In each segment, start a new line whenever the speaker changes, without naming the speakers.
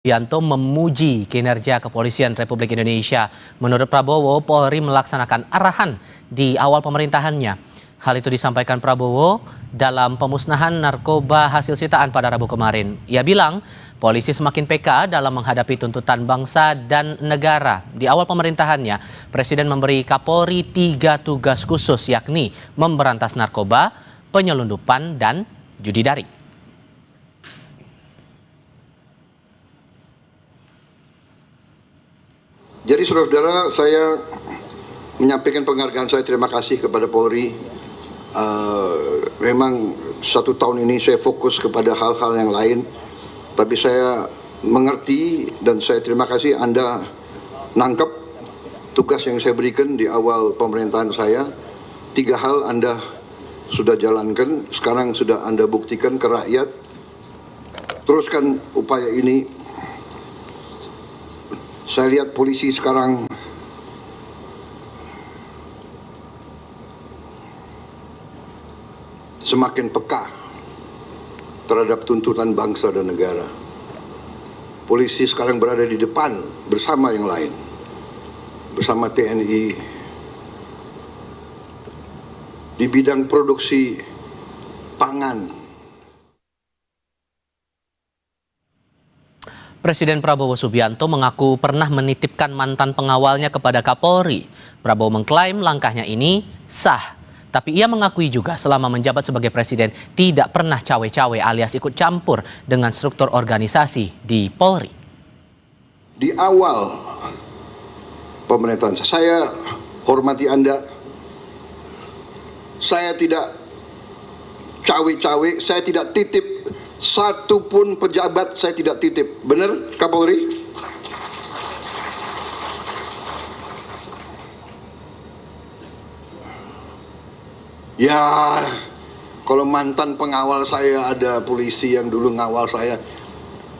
Yanto memuji kinerja Kepolisian Republik Indonesia. Menurut Prabowo, Polri melaksanakan arahan di awal pemerintahannya. Hal itu disampaikan Prabowo dalam pemusnahan narkoba hasil sitaan pada Rabu kemarin. Ia bilang, polisi semakin peka dalam menghadapi tuntutan bangsa dan negara. Di awal pemerintahannya, Presiden memberi Kapolri 3 tugas khusus, yakni memberantas narkoba, penyelundupan, dan judi daring.
Jadi saudara-saudara, saya menyampaikan penghargaan saya, terima kasih kepada Polri. Memang 1 tahun ini saya fokus kepada hal-hal yang lain, tapi saya mengerti dan saya terima kasih Anda nangkep tugas yang saya berikan di awal pemerintahan saya. 3 hal Anda sudah jalankan, sekarang sudah Anda buktikan ke rakyat. Teruskan upaya ini. Saya lihat polisi sekarang semakin peka terhadap tuntutan bangsa dan negara. Polisi sekarang berada di depan bersama yang lain, bersama TNI, di bidang produksi pangan.
Presiden Prabowo Subianto mengaku pernah menitipkan mantan pengawalnya kepada Kapolri. Prabowo mengklaim langkahnya ini sah. Tapi ia mengakui juga selama menjabat sebagai presiden tidak pernah cawe-cawe alias ikut campur dengan struktur organisasi di Polri.
Di awal pemerintahan saya hormati Anda. Saya tidak cawe-cawe, saya tidak titip. Satu pun pejabat saya tidak titip. Benar, Kapolri? Ya, kalau mantan pengawal saya ada polisi yang dulu ngawal saya,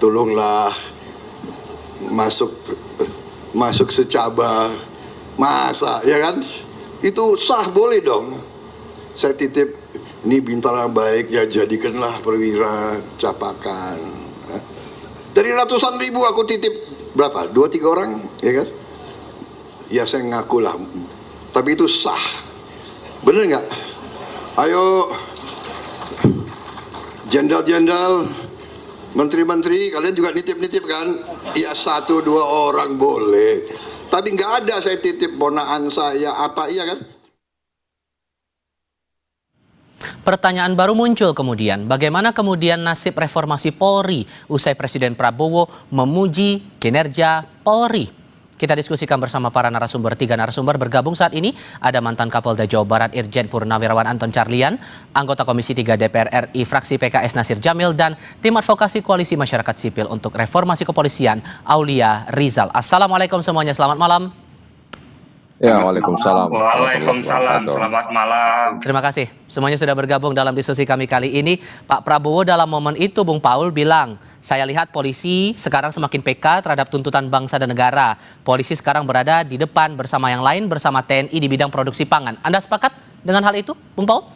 tolonglah masuk secabang. Masa, ya kan? Itu sah, boleh dong. Saya titip, ini bintara baik, ya jadikanlah perwira capakan. Dari ratusan ribu aku titip berapa? 2-3 orang, ya kan? Ya saya ngaku lah. Tapi itu sah. Bener nggak? Ayo, jenderal-jenderal, menteri-menteri, kalian juga nitip-nitip kan? Ya 1-2 orang boleh. Tapi nggak ada saya titip ponaan saya apa, iya kan?
Pertanyaan baru muncul kemudian, bagaimana kemudian nasib reformasi Polri usai Presiden Prabowo memuji kinerja Polri? Kita diskusikan bersama para narasumber. 3 narasumber bergabung saat ini. Ada mantan Kapolda Jawa Barat Irjen Purnawirawan Anton Carlian, anggota Komisi 3 DPR RI fraksi PKS Nasir Jamil, dan tim advokasi Koalisi Masyarakat Sipil untuk Reformasi Kepolisian Aulia Rizal. Assalamualaikum semuanya, selamat malam.
Ya, waalaikumsalam.
Waalaikumsalam, selamat malam.
Terima kasih. Semuanya sudah bergabung dalam diskusi kami kali ini. Pak Prabowo dalam momen itu, Bung Paul bilang, saya lihat polisi sekarang semakin peka terhadap tuntutan bangsa dan negara. Polisi sekarang berada di depan bersama yang lain, bersama TNI di bidang produksi pangan. Anda sepakat dengan hal itu, Bung Paul?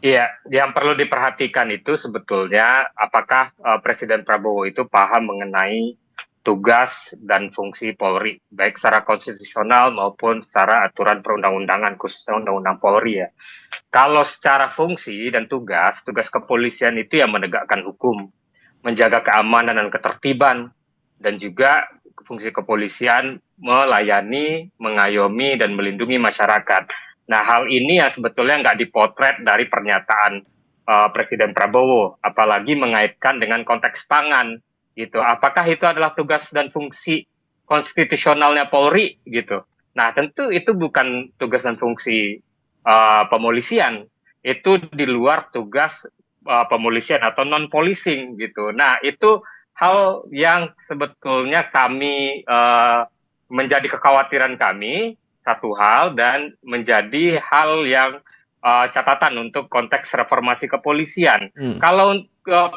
Iya, yang perlu diperhatikan itu sebetulnya apakah Presiden Prabowo itu paham mengenai tugas dan fungsi Polri, baik secara konstitusional maupun secara aturan perundang-undangan, khususnya Undang-Undang Polri ya. Kalau secara fungsi dan tugas kepolisian itu yang menegakkan hukum, menjaga keamanan dan ketertiban, dan juga fungsi kepolisian melayani, mengayomi, dan melindungi masyarakat. Nah, hal ini yang sebetulnya nggak dipotret dari pernyataan Presiden Prabowo, apalagi mengaitkan dengan konteks pangan. Gitu. Apakah itu adalah tugas dan fungsi konstitusionalnya Polri gitu? Nah, tentu itu bukan tugas dan fungsi pemolisian. Itu di luar tugas pemolisian atau non-policing gitu. Nah, itu hal yang sebetulnya kami menjadi kekhawatiran kami, satu hal, dan menjadi hal yang catatan untuk konteks reformasi kepolisian. Kalau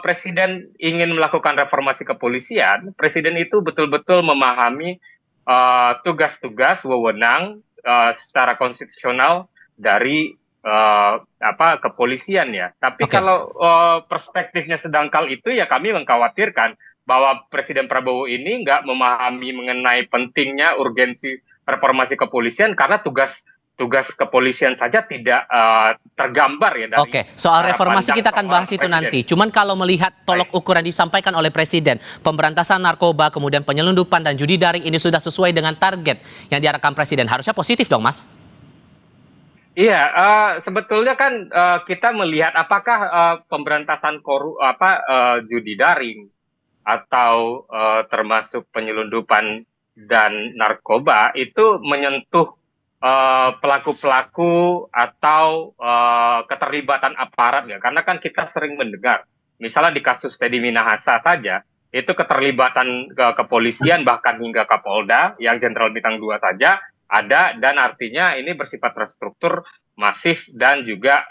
Presiden ingin melakukan reformasi kepolisian, Presiden itu betul-betul memahami tugas-tugas wewenang secara konstitusional dari kepolisian ya. Tapi kalau perspektifnya sedangkal itu ya kami mengkhawatirkan bahwa Presiden Prabowo ini nggak memahami mengenai pentingnya urgensi reformasi kepolisian karena tugas kepolisian saja tidak tergambar ya dari
Oke, soal
cara
reformasi
pandang
kita akan bahas
seorang
itu
presiden.
nanti. Cuman kalau melihat tolok ukur yang disampaikan oleh Presiden, pemberantasan narkoba, kemudian penyelundupan dan judi daring ini sudah sesuai dengan target yang diarahkan Presiden. Harusnya positif dong, Mas?
Iya, sebetulnya kan kita melihat apakah pemberantasan judi daring atau termasuk penyelundupan dan narkoba itu menyentuh pelaku-pelaku atau keterlibatan aparat ya, karena kan kita sering mendengar, misalnya di kasus Teddy Minahasa saja, itu keterlibatan kepolisian bahkan hingga Kapolda yang Jenderal Bintang 2 saja ada, dan artinya ini bersifat terstruktur, masif, dan juga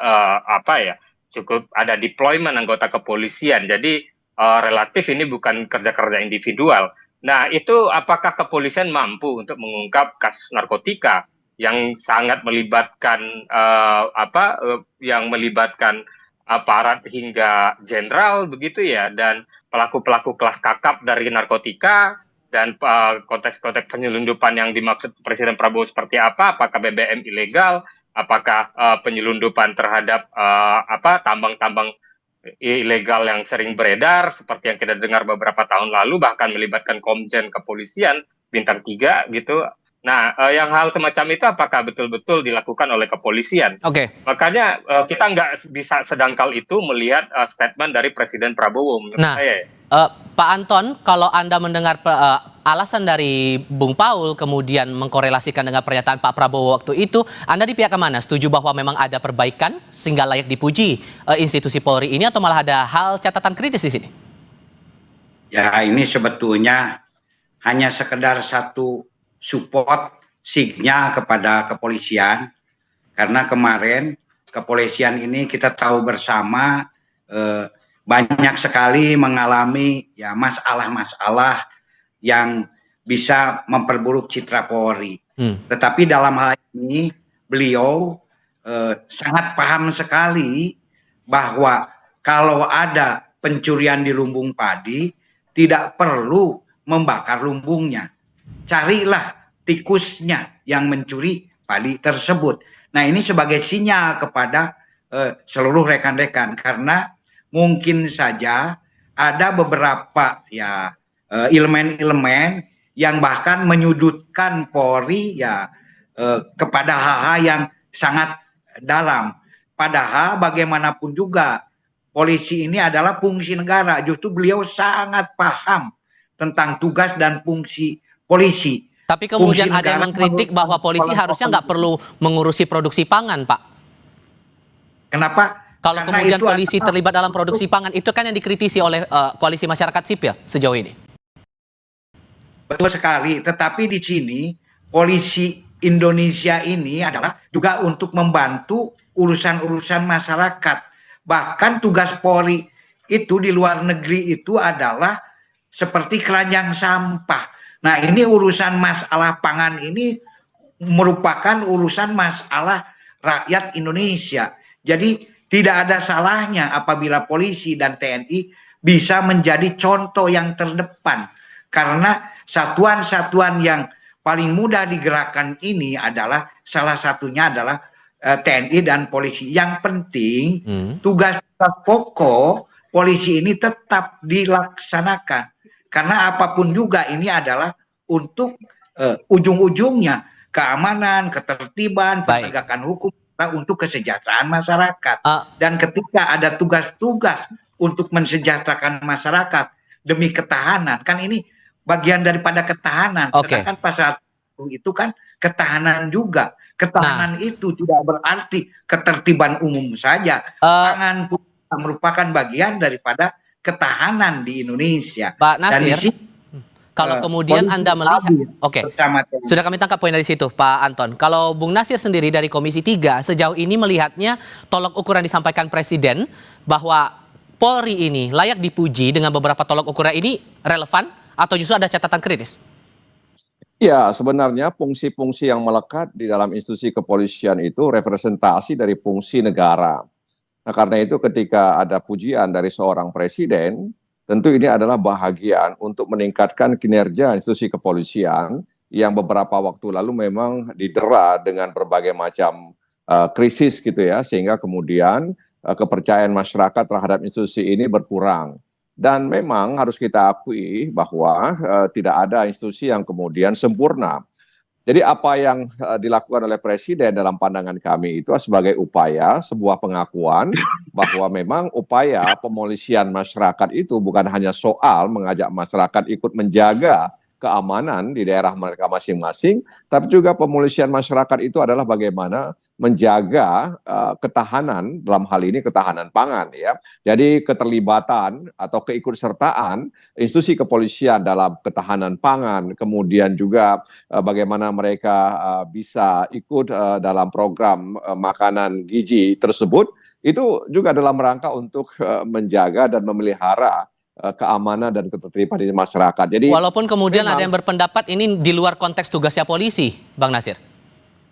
cukup ada deployment anggota kepolisian. Jadi relatif ini bukan kerja-kerja individual. Nah, itu apakah kepolisian mampu untuk mengungkap kasus narkotika yang sangat melibatkan yang melibatkan aparat hingga jenderal begitu ya, dan pelaku-pelaku kelas kakap dari narkotika, dan konteks-konteks penyelundupan yang dimaksud Presiden Prabowo seperti apa? Apakah BBM ilegal? Apakah penyelundupan terhadap tambang-tambang ilegal yang sering beredar seperti yang kita dengar beberapa tahun lalu, bahkan melibatkan Komjen kepolisian bintang 3 gitu. Nah, yang hal semacam itu apakah betul-betul dilakukan oleh kepolisian?
Oke.
Makanya kita nggak bisa sedangkal itu melihat statement dari Presiden Prabowo menurut
Nah,
saya.
Pak Anton, kalau Anda mendengar alasan dari Bung Paul kemudian mengkorelasikan dengan pernyataan Pak Prabowo waktu itu, Anda di pihak mana? Setuju bahwa memang ada perbaikan sehingga layak dipuji institusi Polri ini, atau malah ada hal catatan kritis di sini?
Ya, ini sebetulnya hanya sekedar satu support signal kepada kepolisian, karena kemarin kepolisian ini kita tahu bersama banyak sekali mengalami ya masalah-masalah yang bisa memperburuk citra Polri. Tetapi dalam hal ini beliau sangat paham sekali bahwa kalau ada pencurian di lumbung padi tidak perlu membakar lumbungnya. Carilah tikusnya yang mencuri padi tersebut. Nah, ini sebagai sinyal kepada seluruh rekan-rekan, karena mungkin saja ada beberapa ya elemen-elemen yang bahkan menyudutkan Polri ya kepada hal-hal yang sangat dalam. Padahal bagaimanapun juga polisi ini adalah fungsi negara. Justru beliau sangat paham tentang tugas dan fungsi polisi.
Tapi kemudian ada yang mengkritik bahwa polisi harusnya nggak perlu mengurusi produksi pangan, Pak.
Kenapa?
Kalau
Karena
kemudian
itu
polisi terlibat dalam produksi pangan, itu kan yang dikritisi oleh koalisi masyarakat sipil sejauh ini.
Betul sekali. Tetapi di sini polisi Indonesia ini adalah juga untuk membantu urusan-urusan masyarakat. Bahkan tugas Polri itu di luar negeri itu adalah seperti keranjang sampah. Nah, ini urusan masalah pangan ini merupakan urusan masalah rakyat Indonesia. Jadi tidak ada salahnya apabila polisi dan TNI bisa menjadi contoh yang terdepan. Karena satuan-satuan yang paling mudah digerakkan ini adalah salah satunya adalah TNI dan polisi. Yang penting tugas pokok polisi ini tetap dilaksanakan. Karena apapun juga ini adalah untuk ujung-ujungnya keamanan, ketertiban, penegakan hukum, untuk kesejahteraan masyarakat. Dan ketika ada tugas-tugas untuk mensejahterakan masyarakat demi ketahanan, kan ini bagian daripada ketahanan. Sedangkan pasal itu kan ketahanan juga. Ketahanan itu tidak berarti ketertiban umum saja. Pangan pun merupakan bagian daripada ketahanan di Indonesia.
Pak Nasir, kalau kemudian Anda melihat, sudah kami tangkap poin dari situ, Pak Anton. Kalau Bung Nasir sendiri dari Komisi 3 sejauh ini melihatnya tolok ukur yang disampaikan Presiden bahwa Polri ini layak dipuji dengan beberapa tolok ukuran ini relevan atau justru ada catatan kritis?
Ya, sebenarnya fungsi-fungsi yang melekat di dalam institusi kepolisian itu representasi dari fungsi negara. Nah, karena itu ketika ada pujian dari seorang presiden, tentu ini adalah bahagian untuk meningkatkan kinerja institusi kepolisian yang beberapa waktu lalu memang didera dengan berbagai macam krisis gitu ya, sehingga kemudian kepercayaan masyarakat terhadap institusi ini berkurang. Dan memang harus kita akui bahwa tidak ada institusi yang kemudian sempurna. Jadi apa yang dilakukan oleh Presiden dalam pandangan kami itu sebagai upaya, sebuah pengakuan bahwa memang upaya pemolisian masyarakat itu bukan hanya soal mengajak masyarakat ikut menjaga keamanan di daerah mereka masing-masing, tapi juga pemolisian masyarakat itu adalah bagaimana menjaga ketahanan, dalam hal ini ketahanan pangan ya. Jadi keterlibatan atau keikutsertaan institusi kepolisian dalam ketahanan pangan, kemudian juga bagaimana mereka bisa ikut dalam program makanan gizi tersebut, itu juga dalam rangka untuk menjaga dan memelihara keamanan dan ketertiban di masyarakat. Jadi
Walaupun kemudian
memang,
ada yang berpendapat ini di luar konteks tugasnya polisi, Bang Nasir.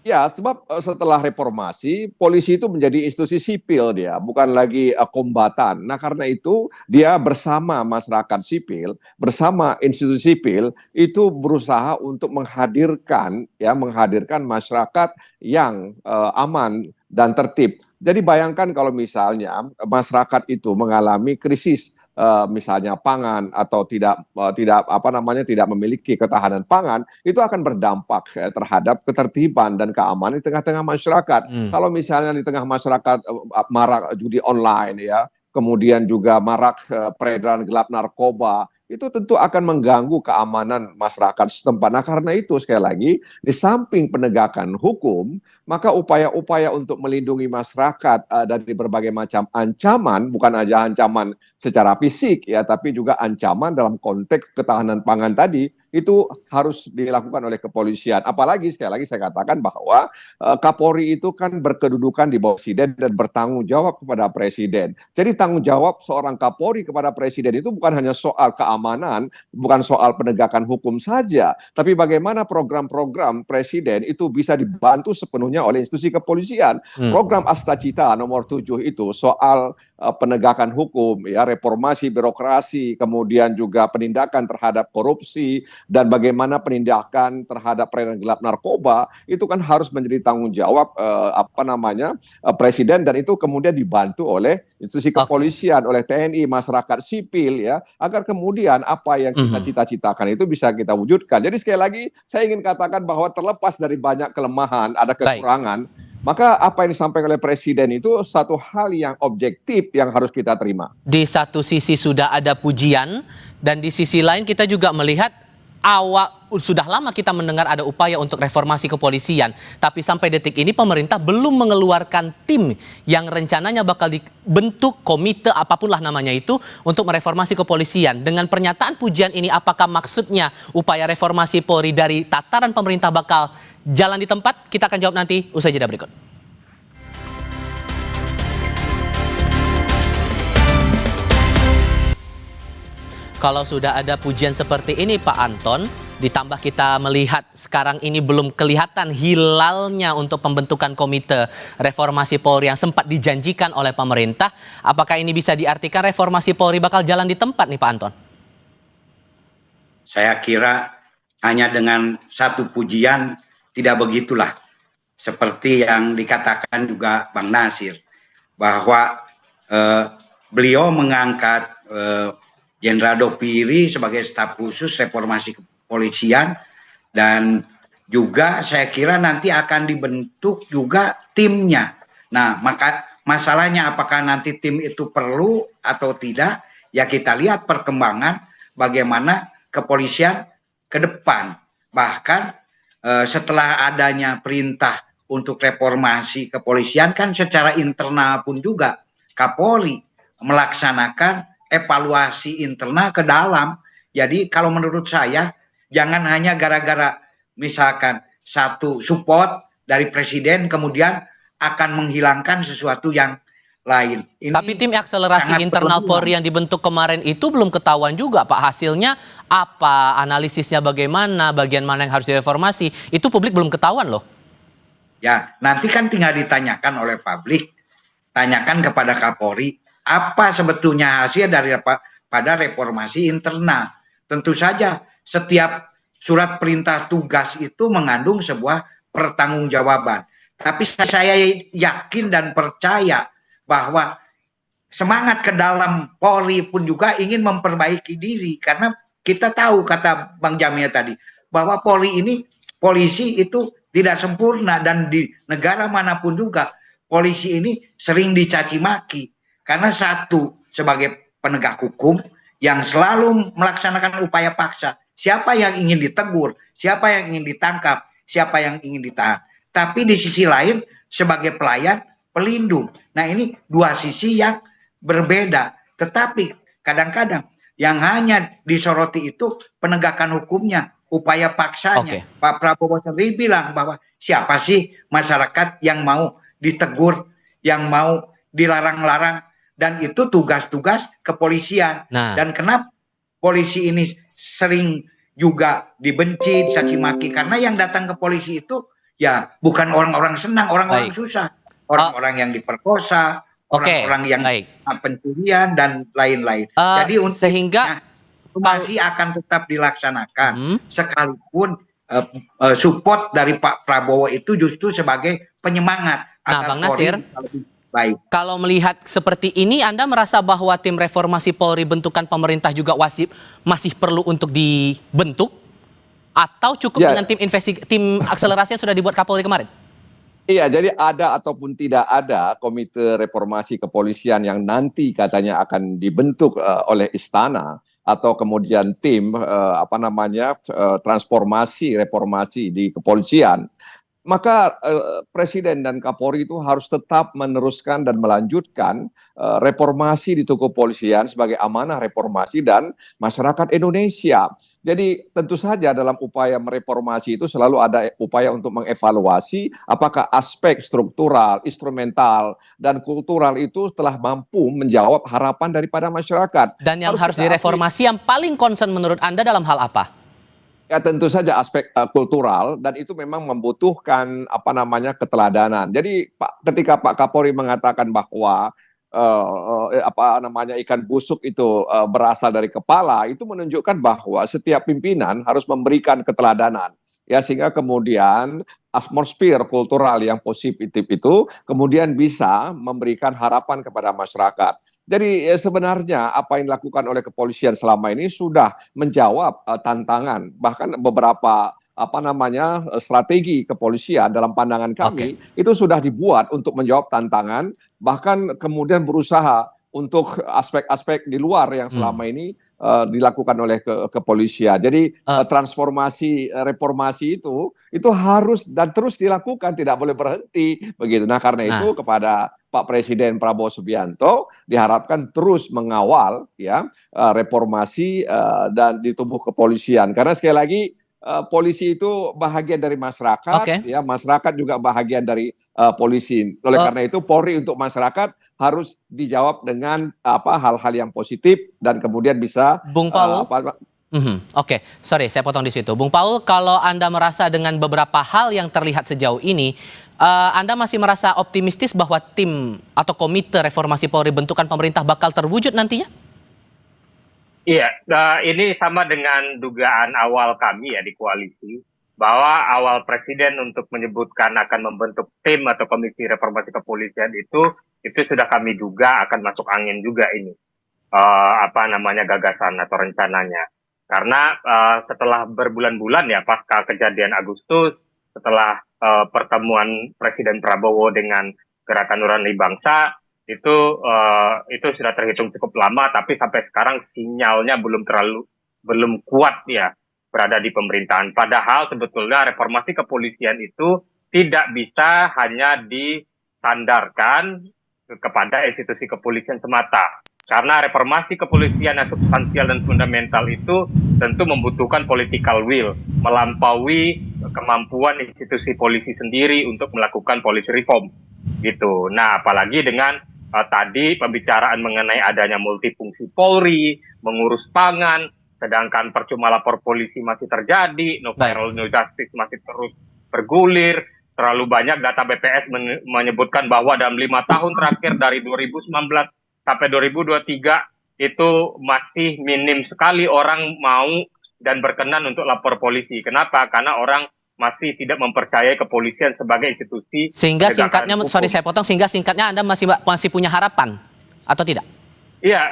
ya, sebab setelah reformasi, polisi itu menjadi institusi sipil dia, bukan lagi kombatan. Nah, karena itu dia bersama masyarakat sipil, bersama institusi sipil itu berusaha untuk menghadirkan masyarakat yang aman dan tertib. Jadi bayangkan kalau misalnya masyarakat itu mengalami krisis, misalnya pangan atau tidak memiliki ketahanan pangan, itu akan berdampak terhadap ketertiban dan keamanan di tengah-tengah masyarakat. Kalau misalnya di tengah masyarakat marak judi online ya, kemudian juga marak peredaran gelap narkoba, itu tentu akan mengganggu keamanan masyarakat setempat. Nah, karena itu sekali lagi, di samping penegakan hukum, maka upaya-upaya untuk melindungi masyarakat dari berbagai macam ancaman, bukan aja ancaman secara fisik ya, tapi juga ancaman dalam konteks ketahanan pangan tadi, itu harus dilakukan oleh kepolisian. Apalagi sekali lagi saya katakan bahwa Kapolri itu kan berkedudukan di bawah Presiden dan bertanggung jawab kepada Presiden. Jadi tanggung jawab seorang Kapolri kepada Presiden itu bukan hanya soal keamanan, bukan soal penegakan hukum saja, tapi bagaimana program-program Presiden itu bisa dibantu sepenuhnya oleh institusi kepolisian. Program Astacita nomor 7 itu soal penegakan hukum, ya, reformasi birokrasi, kemudian juga penindakan terhadap korupsi, dan bagaimana penindakan terhadap peredaran gelap narkoba itu kan harus menjadi tanggung jawab Presiden, dan itu kemudian dibantu oleh institusi kepolisian, oleh TNI, masyarakat sipil ya, agar kemudian apa yang kita cita-citakan itu bisa kita wujudkan. Jadi sekali lagi saya ingin katakan bahwa terlepas dari banyak kelemahan, ada kekurangan, maka apa yang disampaikan oleh Presiden itu satu hal yang objektif yang harus kita terima.
Di satu sisi sudah ada pujian, dan di sisi lain kita juga melihat sudah lama kita mendengar ada upaya untuk reformasi kepolisian, tapi sampai detik ini pemerintah belum mengeluarkan tim yang rencananya bakal dibentuk, komite apapun lah namanya itu, untuk mereformasi kepolisian. Dengan pernyataan pujian ini, apakah maksudnya upaya reformasi Polri dari tataran pemerintah bakal jalan di tempat? Kita akan jawab nanti usai jeda berikut. Kalau sudah ada pujian seperti ini Pak Anton, ditambah kita melihat sekarang ini belum kelihatan hilalnya untuk pembentukan komite reformasi Polri yang sempat dijanjikan oleh pemerintah, apakah ini bisa diartikan reformasi Polri bakal jalan di tempat nih Pak Anton?
Saya kira hanya dengan satu pujian tidak begitulah. Seperti yang dikatakan juga Bang Nasir, bahwa beliau mengangkat Jenderal Dopiri sebagai staf khusus reformasi kepolisian, dan juga saya kira nanti akan dibentuk juga timnya. Nah, maka masalahnya apakah nanti tim itu perlu atau tidak, ya kita lihat perkembangan bagaimana kepolisian ke depan. Bahkan setelah adanya perintah untuk reformasi kepolisian, kan secara internal pun juga Kapolri melaksanakan evaluasi internal ke dalam. Jadi kalau menurut saya jangan hanya gara-gara misalkan satu support dari Presiden kemudian akan menghilangkan sesuatu yang lain. Ini
tapi tim akselerasi internal Polri yang dibentuk kemarin itu belum ketahuan juga Pak, hasilnya apa, analisisnya bagaimana, bagian mana yang harus direformasi, itu publik belum ketahuan loh.
Ya, nanti kan tinggal ditanyakan oleh publik, tanyakan kepada Kapolri, apa sebetulnya hasil dari pada reformasi internal. Tentu saja setiap surat perintah tugas itu mengandung sebuah pertanggungjawaban. Tapi saya yakin dan percaya bahwa semangat ke dalam Polri pun juga ingin memperbaiki diri, karena kita tahu, kata Bang Jamil tadi, bahwa polisi itu tidak sempurna, dan di negara manapun juga polisi ini sering dicaci maki karena satu, sebagai penegak hukum yang selalu melaksanakan upaya paksa, siapa yang ingin ditegur, siapa yang ingin ditangkap, siapa yang ingin ditahan. Tapi di sisi lain sebagai pelayan, pelindung. Nah, ini dua sisi yang berbeda, tetapi kadang-kadang yang hanya disoroti itu penegakan hukumnya, upaya paksanya. Pak Prabowo sendiri bilang bahwa siapa sih masyarakat yang mau ditegur, yang mau dilarang-larang, dan itu tugas-tugas kepolisian. Dan kenapa polisi ini sering juga dibenci, dicaci maki, karena yang datang ke polisi itu ya bukan orang-orang senang, orang-orang susah, orang-orang yang diperkosa, orang-orang yang pencurian dan lain-lain. Jadi sehingga masih akan tetap dilaksanakan, sekalipun support dari Pak Prabowo itu justru sebagai penyemangat.
Nah, Bang Nasir,
baik.
Kalau melihat seperti ini, Anda merasa bahwa tim reformasi Polri bentukan pemerintah juga masih perlu untuk dibentuk, atau cukup dengan tim akselerasi yang sudah dibuat Kapolri kemarin?
Iya, jadi ada ataupun tidak ada komite reformasi kepolisian yang nanti katanya akan dibentuk oleh istana, atau kemudian tim transformasi reformasi di kepolisian, maka Presiden dan Kapolri itu harus tetap meneruskan dan melanjutkan reformasi di tubuh kepolisian sebagai amanah reformasi dan masyarakat Indonesia. Jadi tentu saja dalam upaya mereformasi itu selalu ada upaya untuk mengevaluasi apakah aspek struktural, instrumental, dan kultural itu telah mampu menjawab harapan daripada masyarakat.
Dan yang harus direformasi yang paling concern menurut Anda dalam hal apa?
Ya, tentu saja aspek kultural, dan itu memang membutuhkan keteladanan. Jadi ketika Pak Kapolri mengatakan bahwa ikan busuk itu berasal dari kepala, itu menunjukkan bahwa setiap pimpinan harus memberikan keteladanan, ya, sehingga kemudian atmosfer kultural yang positif itu kemudian bisa memberikan harapan kepada masyarakat. Jadi sebenarnya apa yang dilakukan oleh kepolisian selama ini sudah menjawab tantangan, bahkan beberapa strategi kepolisian dalam pandangan kami itu sudah dibuat untuk menjawab tantangan, bahkan kemudian berusaha untuk aspek-aspek di luar yang selama ini dilakukan oleh kepolisian. Jadi transformasi reformasi itu harus dan terus dilakukan, tidak boleh berhenti begitu. Nah, karena itu kepada Pak Presiden Prabowo Subianto diharapkan terus mengawal reformasi dan di tubuh kepolisian, karena sekali lagi polisi itu bahagian dari masyarakat, ya, masyarakat juga bahagian dari polisi. Oleh karena itu Polri untuk masyarakat harus dijawab dengan hal-hal yang positif dan kemudian bisa.
Bung Paul, saya potong di situ. Bung Paul, kalau Anda merasa dengan beberapa hal yang terlihat sejauh ini, Anda masih merasa optimistis bahwa tim atau komite reformasi Polri bentukan pemerintah bakal terwujud nantinya?
Iya, ini sama dengan dugaan awal kami ya di koalisi, bahwa awal Presiden untuk menyebutkan akan membentuk tim atau komisi reformasi kepolisian itu sudah kami duga akan masuk angin juga ini, gagasan atau rencananya. Karena setelah berbulan-bulan ya pasca kejadian Agustus, setelah pertemuan Presiden Prabowo dengan Gerakan Nurani Bangsa, itu sudah terhitung cukup lama, tapi sampai sekarang sinyalnya belum kuat ya berada di pemerintahan. Padahal sebetulnya reformasi kepolisian itu tidak bisa hanya disandarkan kepada institusi kepolisian semata. Karena reformasi kepolisian yang substansial dan fundamental itu tentu membutuhkan political will, melampaui kemampuan institusi polisi sendiri untuk melakukan policy reform gitu. Nah, apalagi dengan tadi pembicaraan mengenai adanya multifungsi Polri, mengurus pangan, sedangkan percuma lapor polisi masih terjadi, no viral no justice masih terus bergulir, terlalu banyak data BPS menyebutkan bahwa dalam 5 tahun terakhir dari 2019 sampai 2023 itu masih minim sekali orang mau dan berkenan untuk lapor polisi. Kenapa? Karena orang masih tidak mempercayai kepolisian sebagai institusi.
Sehingga
penegakan
singkatnya,
hukum.
sorry saya potong, sehingga singkatnya Anda masih punya harapan atau tidak?
Iya,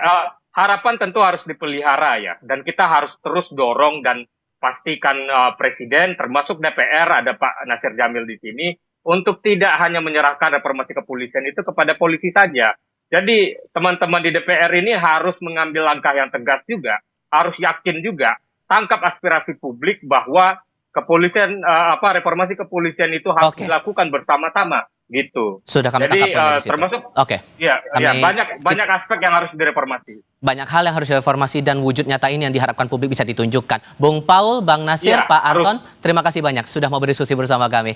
harapan tentu harus dipelihara ya, dan kita harus terus dorong dan pastikan Presiden, termasuk DPR, ada Pak Nasir Jamil di sini, untuk tidak hanya menyerahkan reformasi kepolisian itu kepada polisi saja. Jadi teman-teman di DPR ini harus mengambil langkah yang tegas juga, harus yakin juga, tangkap aspirasi publik bahwa kepolisian reformasi kepolisian itu harus
Oke.
dilakukan bersama-sama gitu.
Sudah kami
Jadi
tangkap poinnya di situ.
termasuk
Oke.
ya
Kami-
banyak aspek yang harus direformasi.
Banyak hal yang harus direformasi dan wujud nyata ini yang diharapkan publik bisa ditunjukkan. Bung Paul, Bang Nasir,
Iya,
Pak
harus.
Anton, terima kasih banyak sudah mau berdiskusi bersama kami.